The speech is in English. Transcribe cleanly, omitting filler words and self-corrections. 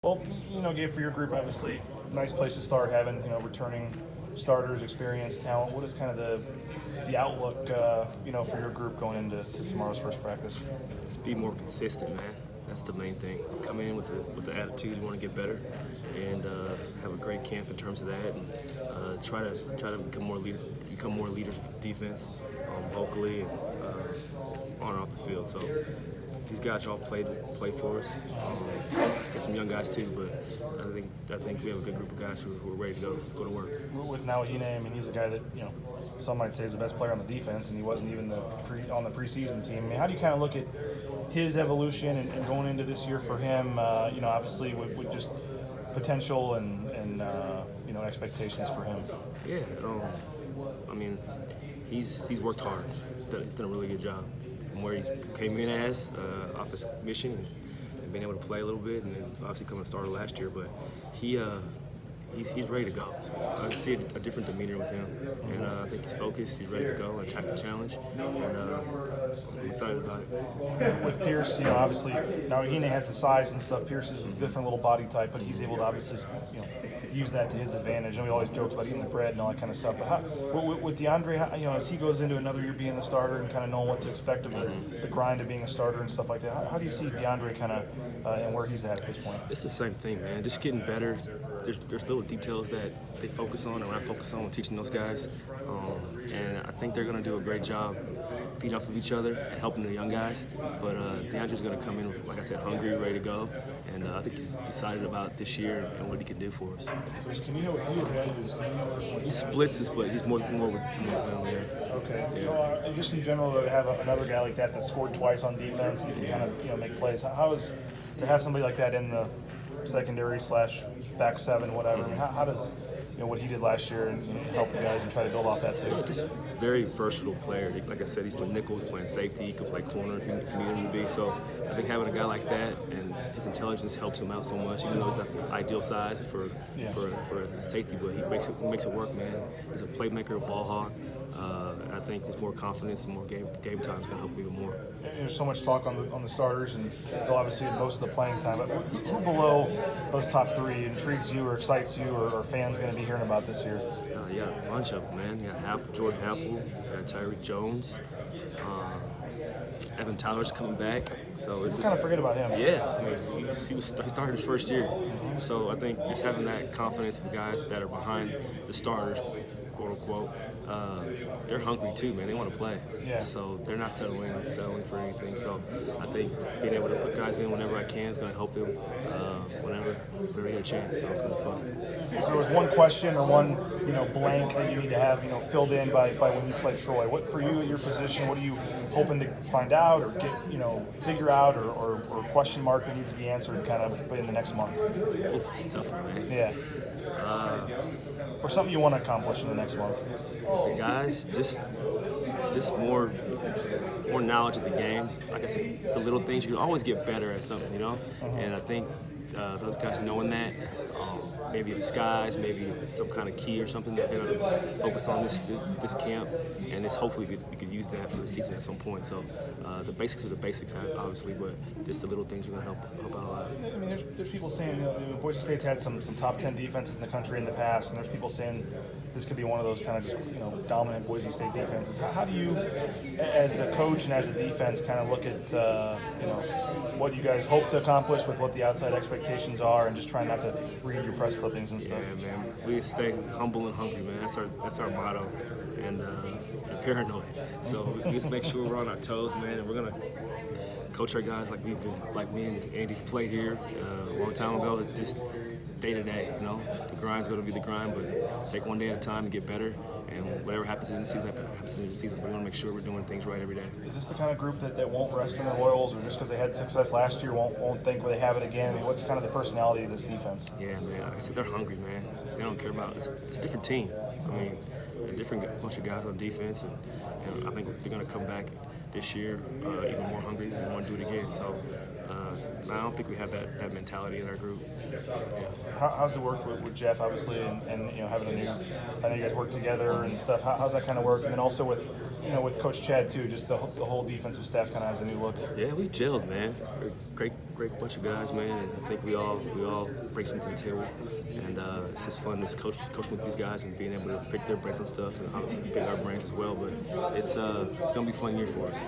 Well, Gabe, for your group, obviously, nice place to start having, returning starters, experience, talent. What is kind of the outlook, for your group going into tomorrow's first practice? Just be more consistent, man. That's the main thing. Come in with the attitude you want to get better, and have a great camp in terms of that, and try to become more leaders with the defense, vocally and on and off the field. So these guys all play for us. Got some young guys too, but I think we have a good group of guys who are ready to go to work. With Nawahine, I mean, he's a guy that some might say is the best player on the defense, and he wasn't even on the preseason team. I mean, how do you kind of look at his evolution and going into this year for him? Obviously with just potential and expectations for him. Yeah, I mean, he's worked hard. He's done a really good job from where he came in as off his mission and being able to play a little bit, and then obviously coming to starter last year. But he's ready to go. I see a different demeanor with him, and I think he's focused. He's ready to go and attack the challenge, and I'm excited about it. With Pierce, obviously Nawahine has the size and stuff. Pierce is a different little body type, but he's able to obviously use that to his advantage. And we always joke about eating the bread and all that kind of stuff. But with DeAndre, as he goes into another year being the starter and kind of knowing what to expect of the grind of being a starter and stuff like that, how do you see DeAndre kind of and where he's at this point? It's the same thing, man. Just getting better. There's little details that they focus on, and I focus on teaching those guys. And I think they're going to do a great job feeding off of each other and helping the young guys. But DeAndre's going to come in, like I said, hungry, ready to go. And I think he's excited about this year and what he can do for us. So can you know what your head is? He splits his split. He's more with him, yeah. Okay. Yeah. Just in general, to have another guy like that scored twice on defense and can kind of make plays. How is to have somebody like that in the secondary / back seven, whatever? I mean, how does what he did last year and help you guys and try to build off that too? Yeah, just very versatile player. Like I said, he's playing nickel, he's playing safety, he can play corner if you need him to be. So I think having a guy like that and his intelligence helps him out so much. Even though he's not the ideal size for a safety, but he makes it work, man. He's a playmaker, a ball hawk. I think there's more confidence and more game time is going to help even more. There's so much talk on the starters, and they'll obviously have most of the playing time. But who below those top three intrigues you or excites you or fans going to be hearing about this year? Yeah, a bunch of them, man. You got Jordan Apple, got Tyreek Jones, Evan Tyler's coming back. So it's kind of forget about him. Yeah, I mean, he started his first year. So I think just having that confidence of guys that are behind the starters, quote unquote, they're hungry too, man. They want to play. Yeah. So they're not settling for anything. So I think being able to put guys in whenever I can is going to help them whenever they get a chance. So it's going to be fun. If there was one question or one blank that you need to have filled in by when you play Troy, what for you at your position? What are you hoping to find out or get figure out or question mark that needs to be answered kind of in the next month? It's a tough one, man. Yeah. Or something you want to accomplish in the next month? The guys, just more knowledge of the game. Like I said, the little things, you can always get better at something, And I think those guys knowing that, maybe a disguise, maybe some kind of key or something that they're going to focus on this camp, and it's hopefully we could use that for the season at some point. So the basics are the basics, obviously, but just the little things are going to help out a lot. I mean, there's people saying Boise State's had some top 10 defenses in the country in the past, and there's people saying this could be one of those kind of just dominant Boise State defenses. How do you, as a coach and as a defense, kind of look at what you guys hope to accomplish with what the outside expectations are, and just trying not to read your press clippings and stuff? Yeah, man. We stay humble and hungry, man. That's our motto, and paranoid. So we just make sure we're on our toes, man, and we're gonna coach our guys like me and Andy played here a long time ago. Just day to day, The grind's gonna be the grind, but take one day at a time and get better. And whatever happens in the season, happens in the season. We're going to make sure we're doing things right every day. Is this the kind of group that won't rest in their laurels, or just because they had success last year won't think they have it again? I mean, what's kind of the personality of this defense? Yeah, man. Like I said, they're hungry, man. They don't care about it. It's a different team. I mean, a different bunch of guys on defense, and I think they're going to come back this year even more hungry and want to do it again. So I don't think we have that mentality in our group. Yeah. How's it work with Jeff, obviously, and having a new? I know you guys work together and stuff. How's that kind of work? And then also with with Coach Chad too, just the whole defensive staff kind of has a new look. Yeah, we gelled, man. We're great great bunch of guys, man, and I think we all bring something to the table, and it's just fun just coaching with these guys and being able to pick their brains and stuff, and obviously pick our brains as well. But it's gonna be a fun year for us.